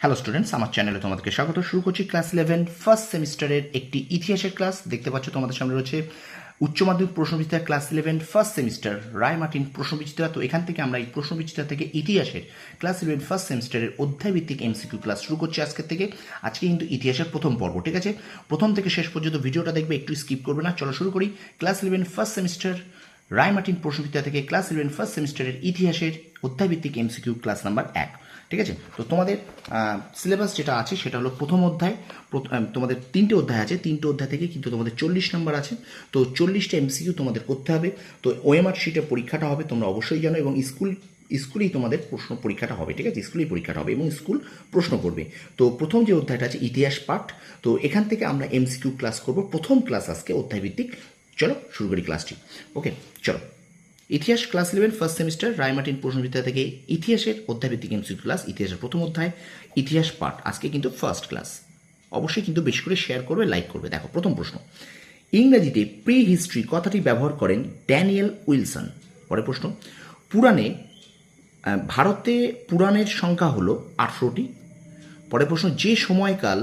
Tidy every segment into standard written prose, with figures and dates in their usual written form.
Hello students, আমার চ্যানেলে তোমাদেরকে স্বাগত। শুরু করছি ক্লাস 11 ফার্স্ট সেমিস্টারের একটি ইতিহাসের ক্লাস। দেখতে পাচ্ছ তোমাদের সামনে রয়েছে উচ্চ মাধ্যমিক প্রশ্নবিচিত্রা ক্লাস 11 ফার্স্ট সেমিস্টার রায় মার্টিন প্রশ্নবিচিত্রা। তো এখান থেকে আমরা এই প্রশ্নবিচিত্রা থেকে ইতিহাসের ক্লাস 11 ফার্স্ট সেমিস্টারের অধ্যায়ভিত্তিক এমসিকিউ ক্লাস শুরু করছি আজকের থেকে। আজকে কিন্তু ইতিহাসের প্রথম পর্ব, ঠিক আছে? প্রথম থেকে শেষ পর্যন্ত ভিডিওটা দেখবে, একটু স্কিপ করবে না। চলো শুরু করি। ক্লাস 11 ফার্স্ট সেমিস্টার রায় মার্টিন প্রশ্নবিচিত্রা থেকে ক্লাস 11 ফার্স্ট সেমিস্টারের ইতিহাসের অধ্যায়ভিত্তিক এমসিকিউ ক্লাস নাম্বার 1, ঠিক আছে? তো তোমাদের সিলেবাস যেটা আছে সেটা হলো প্রথম অধ্যায়। তোমাদের 3টে অধ্যায় আছে, 3টে অধ্যায় থেকে কিন্তু তোমাদের 40 নম্বর আছে। তো 40টা এমসিকিউ তোমাদের করতে হবে। তো ওএমআর শিটে পরীক্ষাটা হবে, তোমরা অবশ্যই জানো, এবং স্কুলেই তোমাদের প্রশ্ন পরীক্ষাটা হবে, ঠিক আছে? স্কুলেই পরীক্ষাটা হবে এবং স্কুল প্রশ্ন করবে। তো প্রথম যে অধ্যায়টা আছে ইতিহাস পাঠ, তো এখান থেকে আমরা এমসিকিউ ক্লাস করব। প্রথম ক্লাস আজকে অধ্যায়ভিত্তিক। চলো শুরু করি ক্লাসটি। ওকে, চলো। ইতিহাস ক্লাস 11 ফার্স্ট সেমিস্টার রায় মার্টিন প্রশ্নবিচিত্রা থেকে ইতিহাসের অধ্যায়ভিত্তিক এমসিকিউ ক্লাস, ইতিহাসের প্রথম অধ্যায় ইতিহাস পাঠ। আজকে কিন্তু ফার্স্ট ক্লাস। অবশ্যই কিন্তু বেশি করে শেয়ার করবে, লাইক করবে। দেখো প্রথম প্রশ্ন, ইংরেজিতে প্রি হিস্ট্রি কথাটি ব্যবহার করেন ড্যানিয়েল উইলসন। পরের প্রশ্ন, ভারতে পুরাণের সংখ্যা হলো 18টি। পরের প্রশ্ন, যে সময়কাল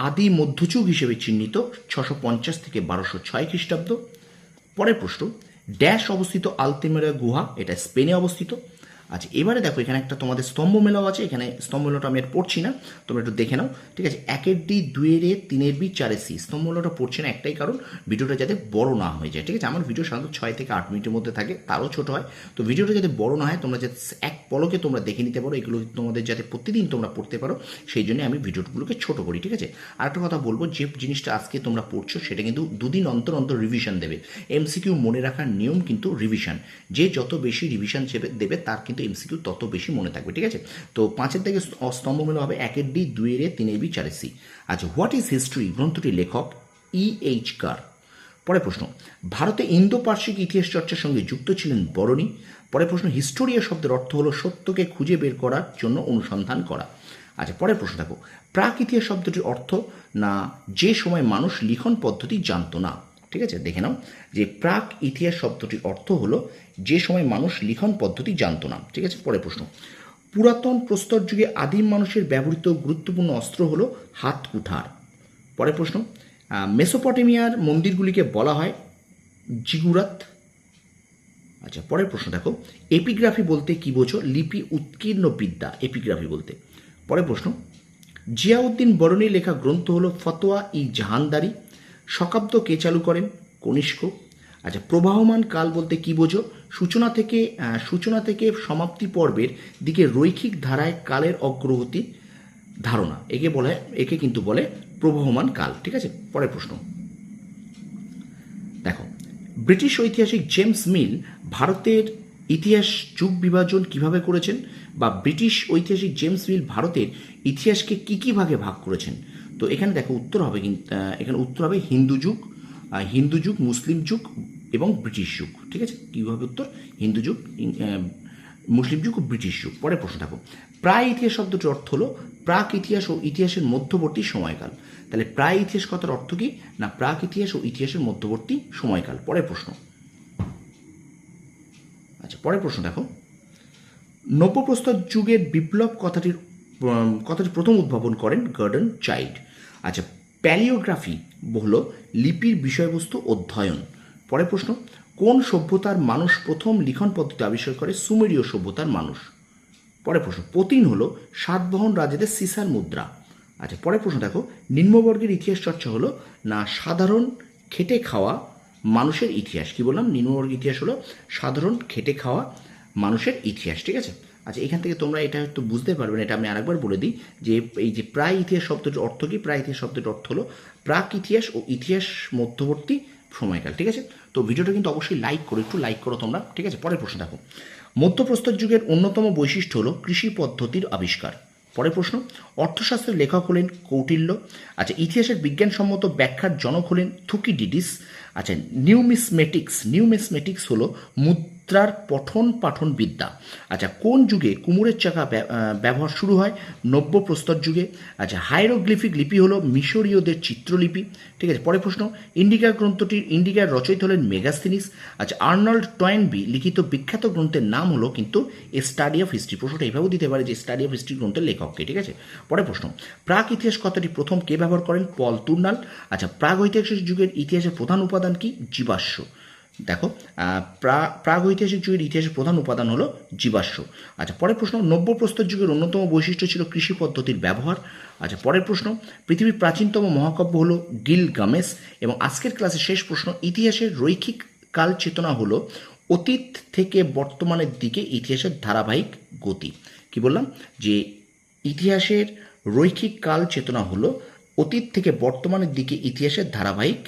আদি মধ্যযুগ হিসেবে চিহ্নিত 650 থেকে 1206 খ্রিস্টাব্দ। পরের প্রশ্ন, ড্যাশ অবস্থিত আলতেমেরা গুহা, এটা স্পেনে অবস্থিত। আচ্ছা, এবারে দেখো এখানে একটা তোমাদের স্তম্ভ মেলাও আছে। এখানে স্তম্ভ মেলাটা আমি আর পড়ছি না, তোমরা একটু দেখে নাও, ঠিক আছে? 1 ডি 2 3 বি 4 সি স্তম্ভ মেলাটা পড়ছে না, একটাই কারণ ভিডিওটা যাতে বড় না হয়ে যায়, ঠিক আছে? আমার ভিডিও সাধারণত 6 থেকে 8 মিনিটের মধ্যে থাকে, তারও ছোট হয়। তো ভিডিওটা যাতে বড় না হয়, তোমরা যাতে এক পলকে তোমরা দেখে নিতে পারো, এগুলো তোমাদের যাতে প্রতিদিন তোমরা পড়তে পারো, সেই জন্য আমি ভিডিওগুলোকে ছোট করি, ঠিক আছে? আর একটা কথা বলবো, যে জিনিসটা আজকে তোমরা পড়ছো সেটা কিন্তু দুদিন অন্তর অন্তর রিভিশন দেবে। এমসিকিউ মনে রাখার নিয়ম কিন্তু রিভিশন। যে যত বেশি রিভিশন দেবে তার কিন্তু এমসিকিউ তত বেশি মনে থাকবে, ঠিক আছে? তো 5 থেকে স্তম্ভ মেলা হবে 1 ডি 2 3 বি 4 সি। আচ্ছা, হোয়াট ইজ হিস্ট্রি গ্রন্থটির লেখক E.H. কার। পরের প্রশ্ন, ভারতে ইন্দো পার্শ্বিক ইতিহাস চর্চার সঙ্গে যুক্ত ছিলেন বরণী। পরের প্রশ্ন, হিস্টোরিয়া শব্দের অর্থ হলো সত্যকে খুঁজে বের করার জন্য অনুসন্ধান করা। আচ্ছা, পরের প্রশ্ন দেখো, প্রাক ইতিহাস শব্দটির অর্থ না যে সময় মানুষ লিখন পদ্ধতি জানতো না, ঠিক আছে? দেখে নাও যে প্রাক ইতিহাস শব্দটির অর্থ হলো যে সময় মানুষ লিখন পদ্ধতি জানতো না, ঠিক আছে? পরের প্রশ্ন, পুরাতন প্রস্তর যুগে আদিম মানুষের ব্যবহৃত গুরুত্বপূর্ণ অস্ত্র হলো হাত কুঠার। পরের প্রশ্ন, মেসোপটেমিয়ার মন্দিরগুলিকে বলা হয় জিগুরাত। আচ্ছা, পরের প্রশ্ন দেখো, এপিগ্রাফি বলতে কি বোঝো? লিপি উৎকীর্ণ বিদ্যা এপিগ্রাফি বলতে। পরের প্রশ্ন, জিয়াউদ্দিন বরণীর লেখা গ্রন্থ হলো ফতোয়া ই জাহানদারি। শকাব্দ কে চালু করেন? কনিষ্ক। আচ্ছা, প্রবাহমান কাল বলতে কি বোঝো? সূচনা থেকে সমাপ্তি পর্বের দিকে রৈখিক ধারায় কালের অগ্রগতি ধারণা, একে কিন্তু বলে প্রবাহমান কাল, ঠিক আছে? পরের প্রশ্ন দেখো, ব্রিটিশ ঐতিহাসিক জেমস মিল ভারতের ইতিহাস যুগ বিভাজন কিভাবে করেছেন, বা ব্রিটিশ ঐতিহাসিক জেমস মিল ভারতের ইতিহাসকে কী ভাগে ভাগ করেছেন? তো এখানে দেখো উত্তর হবে, এখানে উত্তর হবে হিন্দু যুগ, মুসলিম যুগ এবং ব্রিটিশ যুগ, ঠিক আছে? কীভাবে উত্তর? হিন্দু যুগ, মুসলিম যুগ ও ব্রিটিশ যুগ। পরের প্রশ্ন দেখো, প্রায় ইতিহাস শব্দটির অর্থ হলো প্রাক ইতিহাস ও ইতিহাসের মধ্যবর্তী সময়কাল। তাহলে প্রায় ইতিহাস কথার অর্থ কি না? প্রাক ইতিহাস ও ইতিহাসের মধ্যবর্তী সময়কাল। পরের প্রশ্ন, আচ্ছা পরের প্রশ্ন দেখো, নব্যপ্রস্তর যুগের বিপ্লব কথাটি প্রথম উদ্ভাবন করেন গর্ডন চাইল্ড। আচ্ছা, প্যালিওগ্রাফি হলো লিপির বিষয়বস্তু অধ্যয়ন। পরের প্রশ্ন, কোন সভ্যতার মানুষ প্রথম লিখন পদ্ধতি আবিষ্কার করে? সুমেরীয় সভ্যতার মানুষ। পরের প্রশ্ন, পতিন হলো সাতবাহন রাজাদের সিসার মুদ্রা। আচ্ছা, পরের প্রশ্ন দেখো, নিম্নবর্গের ইতিহাস চর্চা হলো না সাধারণ খেটে খাওয়া মানুষের ইতিহাস। কি বললাম? নিম্নবর্গের ইতিহাস হলো সাধারণ খেটে খাওয়া মানুষের ইতিহাস, ঠিক আছে? আচ্ছা, এখান থেকে তোমরা এটা একটু বুঝতে পারবে না, এটা আমি আরেকবার বলে দিই যে এই যে প্রায় ইতিহাস শব্দটির অর্থ কি? প্রায় ইতিহাস শব্দটির অর্থ হলো প্রাক ইতিহাস ও ইতিহাস মধ্যবর্তী সময়কাল, ঠিক আছে? তো ভিডিওটা কিন্তু অবশ্যই লাইক করো, একটু লাইক করো তোমরা, ঠিক আছে? পরের প্রশ্ন দেখো, মধ্যপ্রস্তর যুগের অন্যতম বৈশিষ্ট্য হলো কৃষি পদ্ধতির আবিষ্কার। পরের প্রশ্ন, অর্থশাস্ত্রের লেখক হলেন কৌটিল্য। আচ্ছা, ইতিহাসের বিজ্ঞানসম্মত ব্যাখ্যার জনক হলেন থুকিডিডিস। আচ্ছা, নিউমিসমেটিক্স হলো মুদ্রার পঠন পাঠন বিদ্যা। আচ্ছা, কোন যুগে কুমোরের চাকা ব্যবহার শুরু হয়? নব্য প্রস্তর যুগে। আচ্ছা, হাইরোগ্লিফিক লিপি হলো মিশরীয়দের চিত্রলিপি। ঠিক আছে, পরের প্রশ্ন, ইন্ডিকার রচয়িতা হলেন মেগাস্থিনিস। আচ্ছা, আর্নল্ড টয়েনবি লিখিত বিখ্যাত গ্রন্থের নাম হলো কিন্তু এ স্টাডি অফ হিস্ট্রি। প্রশ্নটা এইভাবেও দিতে পারে যে স্টাডি অফ হিস্ট্রি গ্রন্থের লেখককে। ঠিক আছে, পরের প্রশ্ন, প্রাক ইতিহাস কথাটি প্রথম কে ব্যবহার করেন? পল তুর্নাল। আচ্ছা, প্রাগ ঐতিহাসিক যুগের ইতিহাসের প্রধান উপাদান কি? জীবাশ্ম। দেখো, প্রাগ ঐতিহাসিক যুগের ইতিহাসের প্রধান উপাদান হলো জীবাশ্ম। আচ্ছা, পরের প্রশ্ন, নব্য প্রস্তর যুগের অন্যতম বৈশিষ্ট্য ছিল কৃষি পদ্ধতির ব্যবহার। আচ্ছা, পরের প্রশ্ন, পৃথিবীর প্রাচীনতম মহাকাব্য হলো গিলগামেশ। এবং আজকের ক্লাসের শেষ প্রশ্ন, ইতিহাসের রৈখিক কাল চেতনা হলো অতীত থেকে বর্তমানের দিকে ইতিহাসের ধারাবাহিক গতি। কি বললাম? যে ইতিহাসের রৈখিক কাল চেতনা হলো অতীত থেকে বর্তমানের দিকে ইতিহাসের ধারাবাহিক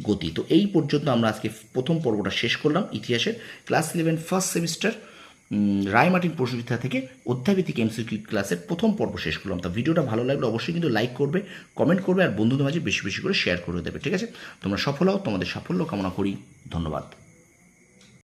গতি। তো এই পর্যন্ত আমরা আজকে প্রথম পর্বটা শেষ করলাম ইতিহাসের ক্লাস 11 ফার্স্ট সেমিস্টার রায়মার্টিন প্রশ্নবিদ্যা থেকে অধ্যায়ভিত্তিক এমসিকিউ ক্লাসের প্রথম পর্ব শেষ করলাম। তা ভিডিওটা ভালো লাগলে অবশ্যই কিন্তু লাইক করবে, কমেন্ট করবে আর বন্ধুদের মাঝে বেশি বেশি করে শেয়ার করে দেবে। ঠিক আছে, তোমরা সফল হও, তোমাদের সাফল্য কামনা করি। ধন্যবাদ।